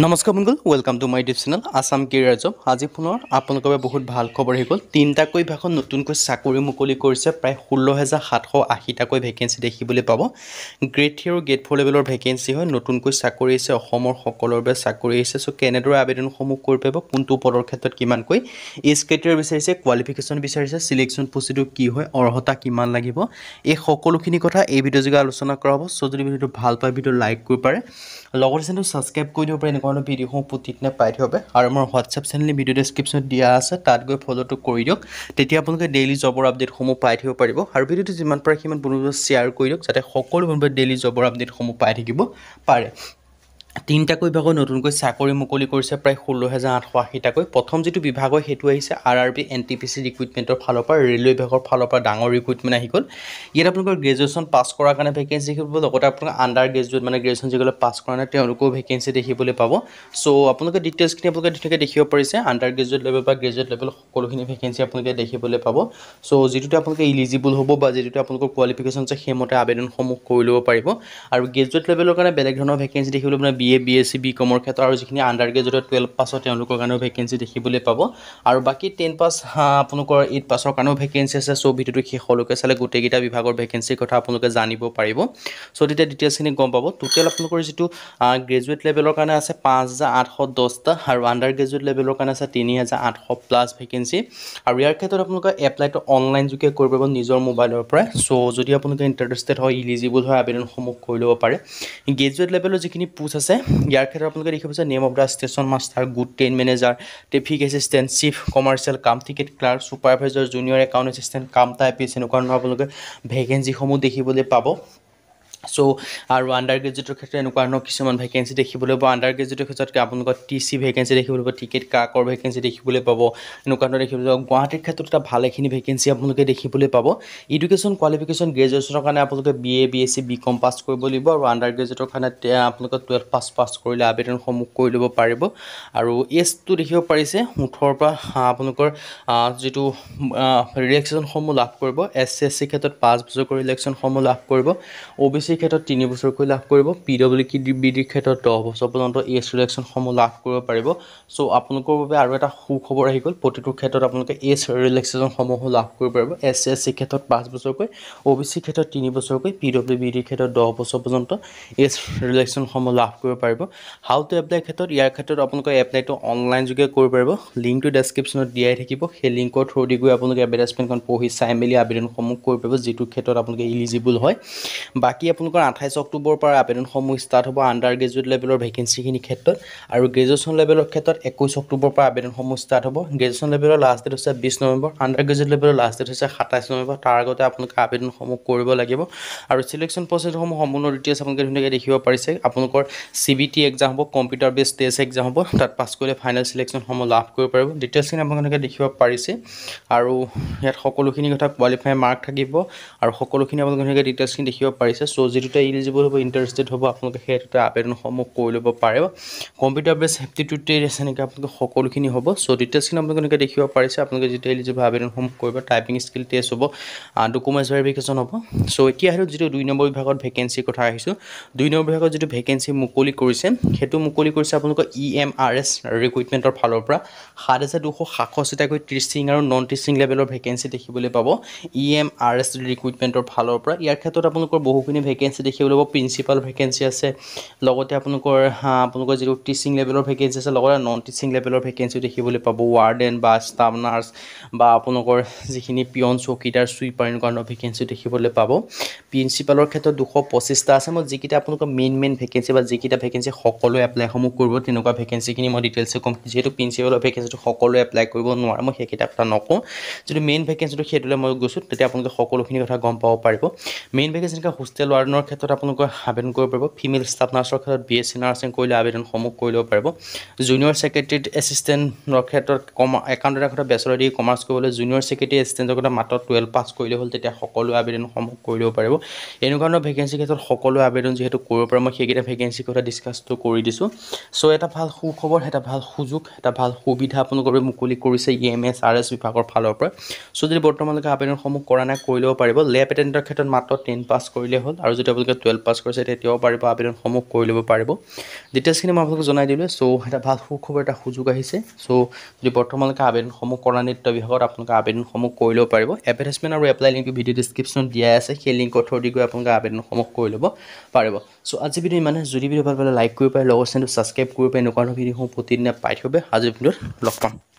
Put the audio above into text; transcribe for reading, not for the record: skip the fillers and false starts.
নমস্কাৰ বন্ধুসকল, welcome to my YouTube channel Assam career job. আজি পুনৰ আপোনালোকৰ বাবে বহুত ভাল খবৰ আহি গ'ল। তিনিটাকৈ বিভাগত নতুনকৈ চাকৰি মুকলি কৰিছে। প্ৰায় 16,780টাকৈ ভেকেঞ্চি দেখিবলৈ পাব। গ্ৰেড 3 আৰু গ্ৰেড 4 লেভেলৰ ভেকেঞ্চি হয়। নতুনকৈ চাকৰি আহিছে, অসমৰ সকলোৰে বাবে চাকৰি আহিছে। চ' কেনেদৰে আবেদনসমূহ কৰিব পাৰিব, কোনটো পদৰ ক্ষেত্ৰত কিমানকৈ এজ ক্ৰাইটেৰিয়া বিচাৰিছে, কোৱালিফিকেশ্যন বিচাৰিছে, চিলেকশ্যন প্ৰচিডিউৰ কি হয়, অৰ্হতা কিমান লাগিব, এই সকলোখিনি কথা এই ভিডিঅ' যোগে আলোচনা কৰা হ'ব। চ' যদি ভিডিঅ'টো ভাল পায় ভিডিঅ' লাইক কৰিব পাৰে, লগতে চেনেলটো ছাবস্ক্ৰাইব কৰি দিব পাৰে। এনেকুৱা ধৰণৰ ভিডিঅ'সমূহ প্ৰতিদিনে পাই থাকিব। আৰু আমাৰ হোৱাটছআপ চেনেল ভিডিঅ' ডেছক্ৰিপশ্যনত দিয়া আছে, তাত গৈ ফ'ল'টো কৰি দিয়ক। তেতিয়া আপোনালোকে ডেইলি জবৰ আপডেটসমূহ পাই থাকিব পাৰিব। আৰু ভিডিঅ'টো যিমান পাৰে সিমান বন্ধুবোৰক শ্বেয়াৰ কৰি দিয়ক, যাতে সকলো বন্ধুৱে ডেইলি জবৰ আপডেটসমূহ পাই থাকিব পাৰে। তিনিটাকৈ বিভাগত নতুনকৈ চাকৰি মুকলি কৰিছে, প্ৰায় 16,880টাকৈ। প্ৰথম যিটো বিভাগ হয় সেইটো আহিছে RRB NTPC ৰিক্ৰুইটমেণ্টৰ ফালৰ পৰা, ৰেলৱে বিভাগৰ ফালৰ পৰা ডাঙৰ ৰিক্ৰুইটমেণ্ট আহি গ'ল। ইয়াত আপোনালোকৰ গ্ৰেজুৱেশ্যন পাছ কৰাৰ কাৰণে ভেকেঞ্চি দেখিব, লগতে আপোনালোকৰ আণ্ডাৰ গ্ৰেজুৱেট মানে গ্ৰেজুৱেশ্যন যিসকলে পাছ কৰা নাই তেওঁলোকেও ভেকেঞ্চি দেখিবলৈ পাব। চ' আপোনালোকে ডিটেইলছখিনি আপোনালোকে ধুনীয়াকৈ দেখিব পাৰিছে। আণ্ডাৰ গ্ৰেজুৱেট লেভেল বা গ্ৰেজুৱেট লেভেল সকলোখিনি ভেকেঞ্চি আপোনালোকে দেখিবলৈ পাব। চ' যিটোতে আপোনালোকে ইলিজিবল হ'ব বা যিটোতে আপোনালোকৰ কোৱালিফিকেশ্যন আছে সেইমতে আবেদনসমূহ কৰি ল'ব পাৰিব। আৰু গ্ৰেজুৱেট লেভেলৰ কাৰণে বেলেগ ধৰণৰ ভেকেঞ্চি দেখিবলৈ মানে BA BSc BCom ক্ষেত্ৰত, আৰু যিখিনি আণ্ডাৰ গ্ৰেজুৱেটৰ 12 পাছৰ তেওঁলোকৰ কাৰণেও ভেকেঞ্চি দেখিবলৈ পাব। আৰু বাকী 10 পাছ আপোনালোকৰ 8 পাছৰ কাৰণেও ভেকেঞ্চি আছে। চ' ভিডিঅ'টো শেষলৈকে চালে গোটেইকেইটা বিভাগৰ ভেকেঞ্চিৰ কথা আপোনালোকে জানিব পাৰিব। চ' তেতিয়া ডিটেইলছখিনি গম পাব। টোটেল আপোনালোকৰ যিটো গ্ৰেজুৱেট লেভেলৰ কাৰণে আছে 5,810টা, আৰু আণ্ডাৰ গ্ৰেজুৱেট লেভেলৰ কাৰণে আছে 3,800+ ভেকেঞ্চি। আৰু ইয়াৰ ক্ষেত্ৰত আপোনালোকে এপ্লাইটো অনলাইন যোগে কৰিব পাৰিব নিজৰ মোবাইলৰ পৰাই। চ' যদি আপোনালোকে ইণ্টাৰেষ্টেড হয়, ইলিজিবল হয়, আবেদনসমূহ কৰি ল'ব পাৰে। গ্ৰেজুৱেট লেভেলৰ যিখিনি পোষ্ট আছে ইয়াৰ ক্ষেত্ৰত আপোনালোকে দেখিব পাইছে name of the station master, good train manager, traffic assistant, chief commercial cum ticket clerk, supervisor, junior account assistant cum typist, এনেকুৱা ধৰণৰ আপোনালোকে ভেকেঞ্চিসমূহ দেখিবলৈ পাব। চ' আৰু আণ্ডাৰ গ্ৰেজুৱেটৰ ক্ষেত্ৰত এনেকুৱা ধৰণৰ কিছুমান ভেকেঞ্চি দেখিবলৈ পাব। আণ্ডাৰ গ্ৰেজুৱেটৰ ক্ষেত্ৰত আপোনালোকৰ TC ভেকেঞ্চি দেখিবলৈ পাব, টিকেট ক্লাৰ্কৰ ভেকেঞ্চি দেখিবলৈ পাব, এনেকুৱা ধৰণৰ দেখিবলৈ পাব। গুৱাহাটীৰ ক্ষেত্ৰত এটা ভালেখিনি ভেকেঞ্চি আপোনালোকে দেখিবলৈ পাব। এডুকেশ্যন কোৱালিফিকেশ্যন গ্ৰেজুৱেশ্যনৰ কাৰণে আপোনালোকে BA BSc BCom পাছ কৰিব লাগিব, আৰু আণ্ডাৰ গ্ৰেজুৱেটৰ কাৰণে আপোনালোকে 12 পাছ কৰিলে আবেদনসমূহ কৰি ল'ব পাৰিব। আৰু এজটো দেখিব পাৰিছে 18ৰ পৰা আপোনালোকৰ যিটো ৰিলেক্সেশ্যনসমূহ লাভ কৰিব। SC SC ক্ষেত্ৰত 5 বছৰ কৰি ৰিলেক্সেশ্যনসমূহ লাভ কৰিব। OBC ক্ষেত্ৰত 3 বছৰকৈ লাভ কৰিব। PWBDৰ ক্ষেত্ৰত 10 বছৰ পৰ্যন্ত এজ ৰিলেক্সেশ্যনসমূহ লাভ কৰিব পাৰিব। চ' আপোনালোকৰ বাবে আৰু এটা সুখবৰ আহি গ'ল, প্ৰতিটো ক্ষেত্ৰত আপোনালোকে এজ ৰিলেক্সেশ্যনসমূহো লাভ কৰিব পাৰিব। SC SC ক্ষেত্ৰত 5 বছৰকৈ, OBC ক্ষেত্ৰত 3 বছৰকৈ, PWBDৰ ক্ষেত্ৰত 10 বছৰ পৰ্যন্ত এজ ৰিলেক্সেশ্যনসমূহ লাভ কৰিব পাৰিব। হাউ টু এপ্লাই ক্ষেত্ৰত, ইয়াৰ ক্ষেত্ৰত আপোনালোকে এপ্লাইটো অনলাইন যোগে কৰিব পাৰিব। লিংকটো ডেছক্ৰিপশ্যনত দিয়াই থাকিব। সেই লিংকৰ থ্ৰু দি গৈ আপোনালোকে এডভাৰটাইজমেণ্টখন পঢ়ি চাই মেলি আবেদনসমূহ কৰিব পাৰিব, যিটো ক্ষেত্ৰত আপোনালোকে ইলিজিবল হয়। বাকী আপোনালোকৰ 28 অক্টোবৰৰ পৰা আবেদনসমূহ ষ্টাৰ্ট হ'ব আণ্ডাৰ গ্ৰেজুৱেট লেভেলৰ ভেকেঞ্চিখিনিৰ ক্ষেত্ৰত। আৰু গ্ৰেজুৱেশ্যন লেভেলৰ ক্ষেত্ৰত 21 অক্টোবৰৰ পৰা আবেদনসমূহ ষ্টাৰ্ট হ'ব। গ্ৰেজুৱেশ্যন লেভেলৰ লাষ্ট ডেট হৈছে 20 নৱেম্বৰ, আণ্ডাৰ গ্ৰেজুৱেট লেভেলৰ লাষ্ট ডেট হৈছে 27 নৱেম্বৰ। তাৰ আগতে আপোনালোকে আবেদনসমূহ কৰিব লাগিব। আৰু চিলেকশ্যন প্ৰচেছসমূহ সম্পূৰ্ণ ডিটেইলছ আপোনালোকে ধুনীয়াকৈ দেখিব পাৰিছে। আপোনালোকৰ CBT এক্সাম হ'ব, কম্পিউটাৰ বেছড টেষ্ট এক্সাম হ'ব, তাত পাছ কৰিলে ফাইনেল চিলেকশ্যনসমূহ লাভ কৰিব পাৰিব। ডিটেইলছখিনি আপোনালোকে দেখিব পাৰিছে। আৰু ইয়াত সকলোখিনি কথা কোৱালিফাই মাৰ্ক থাকিব, আৰু সকলোখিনি আপোনালোকে ধুনীয়াকৈ ডিটেইলছখিনি দেখিব পাৰিছে। চ' যিটোতে ইলিজিবল হ'ব, ইণ্টাৰেষ্টেড হ'ব, আপোনালোকে সেইটোতে আবেদনসমূহ কৰি ল'ব পাৰিব। কম্পিউটাৰ বেছ এপ্টিটিউড টেষ্ট এনেকৈ আপোনালোকে সকলোখিনি হ'ব। চ' ডিটেইলছখিনি আপোনালোকে এনেকৈ দেখিব পাৰিছে। আপোনালোকে যিটো ইলিজিবল আবেদনসমূহ কৰিব, টাইপিং স্কিল টেষ্ট হ'ব, ডকুমেণ্টছ ভেৰিফিকেশ্যন হ'ব। চ' এতিয়া আহিলোঁ যিটো 2 নম্বৰ বিভাগত ভেকেঞ্চিৰ কথা আহিছোঁ। 2 নম্বৰ বিভাগত যিটো ভেকেঞ্চি মুকলি কৰিছে সেইটো মুকলি কৰিছে আপোনালোকৰ EMRS ৰিক্ৰুইটমেণ্টৰ ফালৰ পৰা। 7,267টাকৈ টিচিং আৰু নন টিচিং লেভেলৰ ভেকেঞ্চি দেখিবলৈ পাব EMRS ৰিক্ৰুইটমেণ্টৰ ফালৰ পৰা। ইয়াৰ ক্ষেত্ৰত আপোনালোকৰ বহুখিনি ভেকেঞ্চি দেখিবলৈ পাব। প্ৰিন্সিপাল ভেকেঞ্চি আছে, লগতে আপোনালোকৰ যিটো টিচিং লেভেলৰ ভেকেঞ্চি আছে, লগতে নন টিচিং লেভেলৰ ভেকেঞ্চিও দেখিবলৈ পাব। ৱাৰ্ডেন বা ষ্টাফ নাৰ্ছ বা আপোনালোকৰ যিখিনি পিয়ন, চকীদাৰ, চুইপাৰ, এনেকুৱা ধৰণৰ ভেকেঞ্চি দেখিবলৈ পাব। প্ৰিন্সিপালৰ ক্ষেত্ৰত 225টা আছে। মই যিকেইটা আপোনালোকৰ মেইন ভেকেঞ্চি বা যিকেইটা ভেকেঞ্চি সকলোৱে এপ্লাইসমূহ কৰিব, তেনেকুৱা ভেকেঞ্চিখিনি মই ডিটেইলছে ক'ম। যিহেতু প্ৰিন্সিপালৰ ভেকেঞ্চিটো সকলোৱে এপ্লাই কৰিব নোৱাৰে, মই সেইকেইটা কথা নকওঁ। যিটো মেইন ভেকেঞ্চিটো সেইটোলৈ মই গৈছোঁ, তেতিয়া আপোনালোকে সকলোখিনি কথা গম পাব পাৰিব। মেইন ভেকেঞ্চি এনেকৈ হোষ্টেল ৱাৰ্ডেনৰ ক্ষেত্ৰত আপোনালোকে আবেদন কৰিব পাৰিব। ফিমেল ষ্টাফ নাৰ্ছৰ ক্ষেত্ৰত BSc নাৰ্ছিং কৰিলে আবেদনসমূহ কৰি ল'ব পাৰিব। জুনিয়ৰ ছেক্ৰেটেৰী এছিষ্টেণ্টৰ ক্ষেত্ৰত একাউণ্টেণ্টৰ ক্ষেত্ৰত বেচেলৰ ডিগ্ৰী কমাৰ্চ কৰিবলৈ, জুনিয়ৰ ছেক্ৰেটেৰী এছিষ্টেণ্টৰ ক্ষেত্ৰত মাত্ৰ 12 পাছ কৰিলে হ'ল, তেতিয়া সকলোৱে আবেদনসমূহ কৰি ল'ব পাৰিব। এনেকুৱা ধৰণৰ ভেকেঞ্চিৰ ক্ষেত্ৰত সকলোৱে আবেদন যিহেতু কৰিব পাৰে, মই সেইকেইটা ভেকেঞ্চিৰ কথা ডিছকাছটো কৰি দিছোঁ। চ' এটা ভাল সুখবৰ, এটা ভাল সুযোগ, এটা ভাল সুবিধা আপোনালোকৰ মুকলি কৰিছে EMRS বিভাগৰ ফালৰ পৰা। চ' যদি বৰ্তমানলৈকে আবেদনসমূহ কৰা নাই, কৰি ল'ব পাৰিব। লেব এটেণ্ডেণ্টৰ ক্ষেত্ৰত মাত্ৰ 10 পাছ কৰিলে হ'ল, আৰু যদি আপোনালোকে 12 পাছ কৰিছে তেতিয়াও পাৰিব আবেদনসমূহ কৰি ল'ব পাৰিব ডিটেইলছখিনি মই আপোনালোকক জনাই দিলোঁ চ' এটা ভাল সুখবৰ এটা সুযোগ আহিছে চ' যদি বৰ্তমানলৈকে আবেদনসমূহ কৰা নৃত্য বিভাগত আপোনালোকে আবেদনসমূহ কৰি ল'ব পাৰিব এডভাৰটাইজমেণ্ট আৰু এপ্লাই লিংকটো ভিডিঅ' ডিছক্ৰিপশ্যনত দিয়া আছে সেই লিংকৰ থ্ৰুদি গৈ আপোনালোকে আবেদনসমূহ কৰি ল'ব পাৰিব চ' আজি ভিডিঅ' ইমানে যদি ভিডিঅ' ভাল পালে লাইক কৰিব পাৰে লগৰ চেনেলটো ছাবস্ক্ৰাইব কৰিব পাৰে এনেকুৱা ধৰণৰ ভিডিঅ'সমূহ প্ৰতিদিনে পাই থাকিব আজিৰ ভিডিঅ'ত লগ পাম